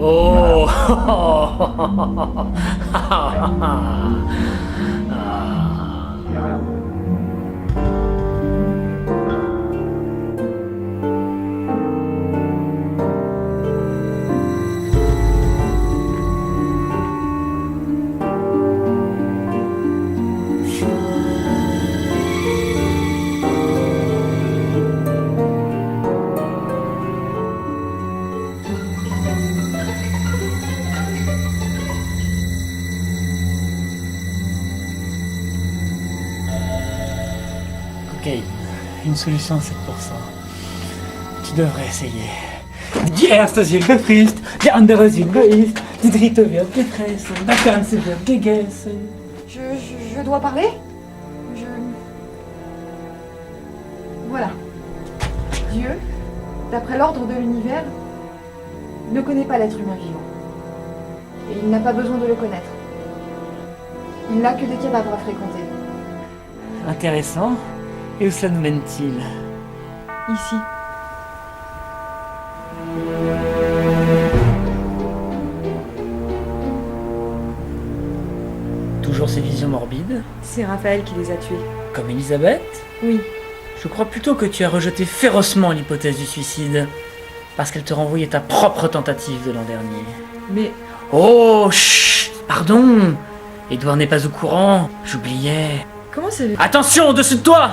Oh. Cocaïne, une solution à 7%. Tu devrais essayer. Die erste Silbe frisst, die andere Silbe isst, die dritte wird gefressen, das Ganze wird gegessen. Je dois parler. Voilà. Dieu, d'après l'ordre de l'univers, ne connaît pas l'être humain vivant. Et il n'a pas besoin de le connaître. Il n'a que des cadavres à fréquenter. Intéressant. Et où ça nous mène-t-il? Ici. Toujours ces visions morbides? C'est Raphaël qui les a tués. Comme Elisabeth? Oui. Je crois plutôt que tu as rejeté férocement l'hypothèse du suicide, parce qu'elle te renvoyait ta propre tentative de l'an dernier. Mais Oh, chut, pardon. Edouard n'est pas au courant, j'oubliais. comment c'est... Attention, au-dessus de toi!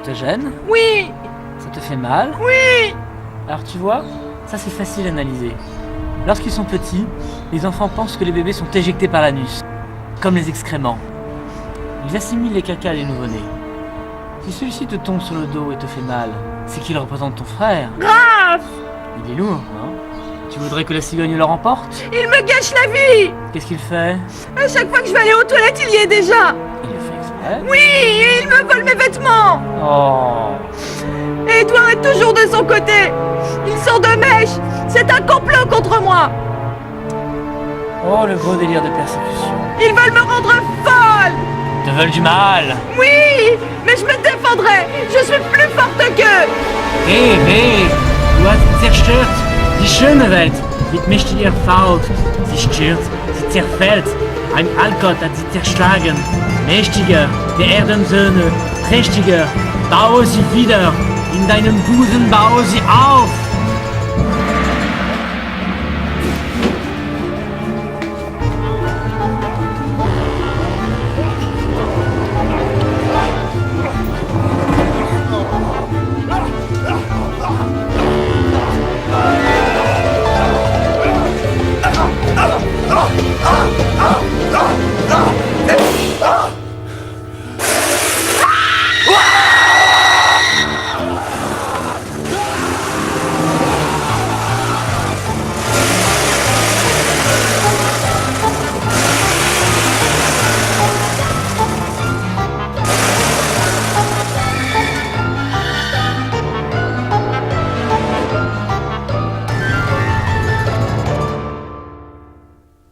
Ça te gêne? Oui. Ça te fait mal? Oui. Alors tu vois, ça c'est facile à analyser. Lorsqu'ils sont petits, les enfants pensent que les bébés sont éjectés par l'anus, comme les excréments. Ils assimilent les cacas des nouveau-nés. Si celui-ci te tombe sur le dos et te fait mal, c'est qu'il représente ton frère. Grave. Il est lourd, hein? Tu voudrais que la cigogne le remporte? Il me gâche la vie. Qu'est-ce qu'il fait? À chaque fois que je vais aller aux toilettes, il y est déjà. Il le fait exprès? Oui, et il me vole mes vêtements. Oh! Et Edouard est toujours de son côté. Il sort de mèche. C'est un complot contre moi. Oh, le beau délire de persécution. Ils veulent me rendre folle. Ils te veulent du mal! Oui, mais je me défendrai. Je suis plus forte qu'eux. Hey, hey! Du hast zerstört die schöne Welt mit mächtiger Faust. Sie stürzt, sie zerfällt. Ein Allgott hat sie zerschlagen. Mächtiger, der Erdensöhne, prächtiger. Baue sie wieder. In deinem Busen baue sie auf.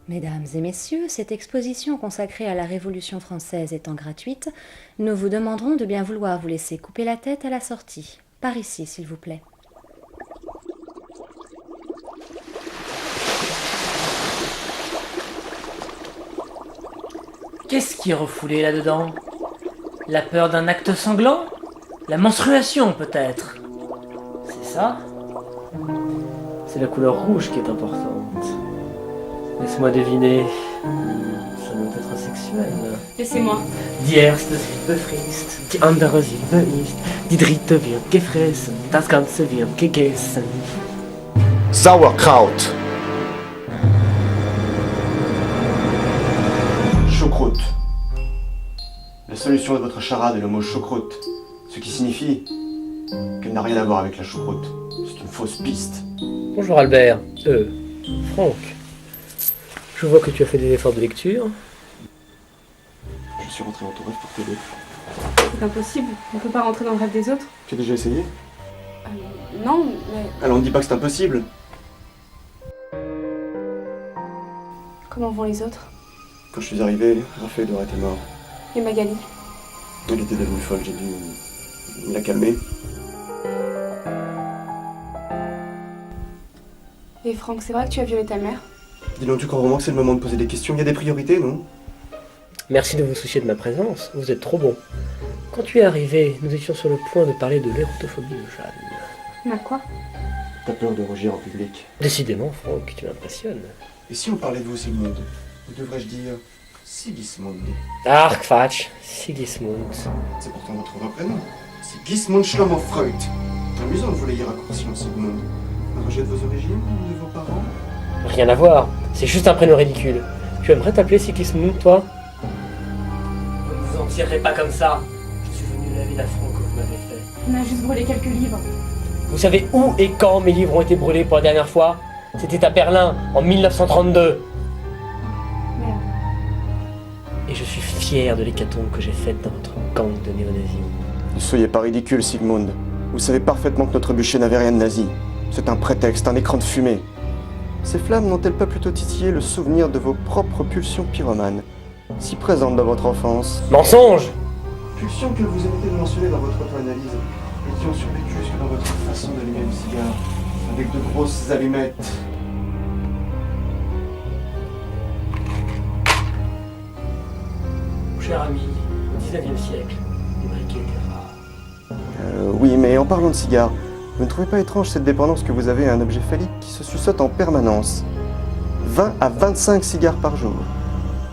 Mesdames et messieurs, cette exposition consacrée à la Révolution française étant gratuite, nous vous demanderons de bien vouloir vous laisser couper la tête à la sortie. Par ici, s'il vous plaît. Qu'est-ce qui est refoulé là-dedans? La peur d'un acte sanglant? La menstruation, peut-être? C'est ça? C'est la couleur rouge qui est importante. Laisse-moi deviner. Ça doit être sexuel. Laissez-moi. Die erste Silbe frisst, die andere Silbe isst, die dritte wird gefressen, das Ganze wird gegessen. Sauerkraut. Choucroute. La solution de votre charade est le mot choucroute, ce qui signifie qu'elle n'a rien à voir avec la choucroute. C'est une fausse piste. Bonjour Albert. Franck. Je vois que tu as fait des efforts de lecture. Je suis rentré dans ton rêve pour t'aider. C'est impossible. On peut pas rentrer dans le rêve des autres. Tu as déjà essayé? Non, mais Alors ne dis pas que c'est impossible. comment vont les autres? Quand je suis arrivé, Raphaël était mort. Et Magali? Elle était devenue folle, j'ai dû la calmer. Et Franck, c'est vrai que tu as violé ta mère? Dis donc, tu crois vraiment que c'est le moment de poser des questions? Il y a des priorités, non? Merci de vous soucier de ma présence, vous êtes trop bon. Quand tu es arrivé, nous étions sur le point de parler de l'érotophobie de Jeanne. Ma quoi? T'as peur de rougir en public. Décidément, Franck, tu m'impressionnes. Et si on parlait de vous, Sigmund? Ou devrais-je dire Sigismund? Ah, Quatsch, Sigismund. C'est pourtant votre vrai prénom. Sigismund Schlomo Freud. C'est amusant de vous les raccourcis en Sigmund. Un rejet de vos origines ou de vos parents? Rien à voir, c'est juste un prénom ridicule. Tu aimerais t'appeler Sigismund, toi? Vous ne vous en tirerez pas comme ça. Je suis venu laver l'affront que vous m'avez fait. On a juste brûlé quelques livres. Vous savez où et quand mes livres ont été brûlés pour la dernière fois? C'était à Berlin, en 1932. Merde. Et je suis fier de l'hécatombe que j'ai faite dans votre gang de néo-nazis. Ne soyez pas ridicule, Sigmund. Vous savez parfaitement que notre bûcher n'avait rien de nazi. C'est un prétexte, un écran de fumée. Ces flammes n'ont-elles pas plutôt titillé le souvenir de vos propres pulsions pyromanes, si présentes dans votre enfance? Mensonge! Pulsions que vous omettez de mentionner dans votre auto-analyse, et qui ont survécu jusque dans votre façon d'allumer le cigare, avec de grosses allumettes. Mon cher ami, au XIXe siècle, les briquets étaient rares. Oui, mais en parlant de cigares, vous ne trouvez pas étrange cette dépendance que vous avez à un objet phallique qui se suçote en permanence? 20 à 25 cigares par jour.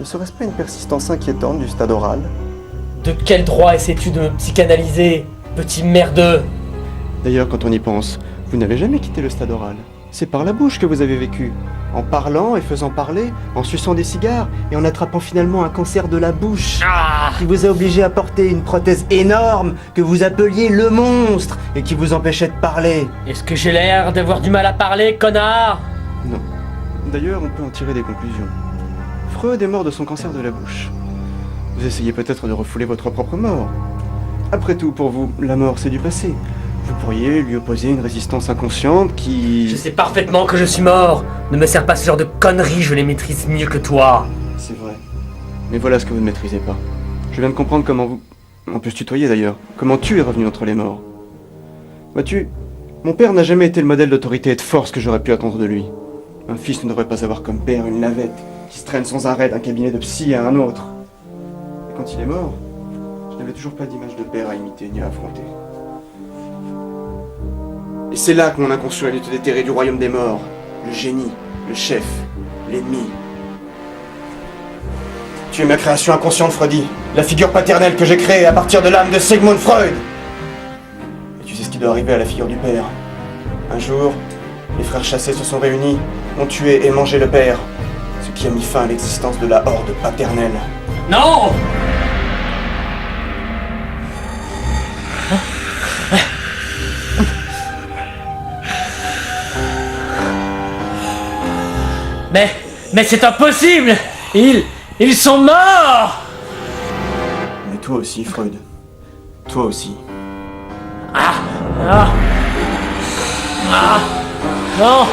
Ne serait-ce pas une persistance inquiétante du stade oral? De quel droit essaies-tu de me psychanalyser, petit merdeux? D'ailleurs, quand on y pense, vous n'avez jamais quitté le stade oral. C'est par la bouche que vous avez vécu. En parlant et faisant parler, en suçant des cigares et en attrapant finalement un cancer de la bouche. Qui vous a obligé à porter une prothèse énorme que vous appeliez le monstre et qui vous empêchait de parler. Est-ce que j'ai l'air d'avoir du mal à parler, connard? Non. D'ailleurs, on peut en tirer des conclusions. Freud est mort de son cancer de la bouche. Vous essayez peut-être de refouler votre propre mort. Après tout, pour vous, la mort c'est du passé. Vous pourriez lui opposer une résistance inconsciente qui... Je sais parfaitement que je suis mort. Ne me sers pas ce genre de conneries, je les maîtrise mieux que toi. C'est vrai. Mais voilà ce que vous ne maîtrisez pas. Je viens de comprendre comment vous... On peut se tutoyer d'ailleurs. Comment tu es revenu entre les morts. Vois-tu, mon père n'a jamais été le modèle d'autorité et de force que j'aurais pu attendre de lui. Un fils ne devrait pas avoir comme père une lavette qui se traîne sans arrêt d'un cabinet de psy à un autre. Et quand il est mort, je n'avais toujours pas d'image de père à imiter ni à affronter. Et c'est là que mon inconscient est venu te déterrer du royaume des morts. Le génie, le chef, l'ennemi. Tu es ma création inconsciente, Freudi. La figure paternelle que j'ai créée à partir de l'âme de Sigmund Freud. Et tu sais ce qui doit arriver à la figure du père. Un jour, les frères chassés se sont réunis, ont tué et mangé le père. Ce qui a mis fin à l'existence de la horde paternelle. Non! Mais c'est impossible! Ils sont morts! Mais toi aussi, Freud. Toi aussi. Non!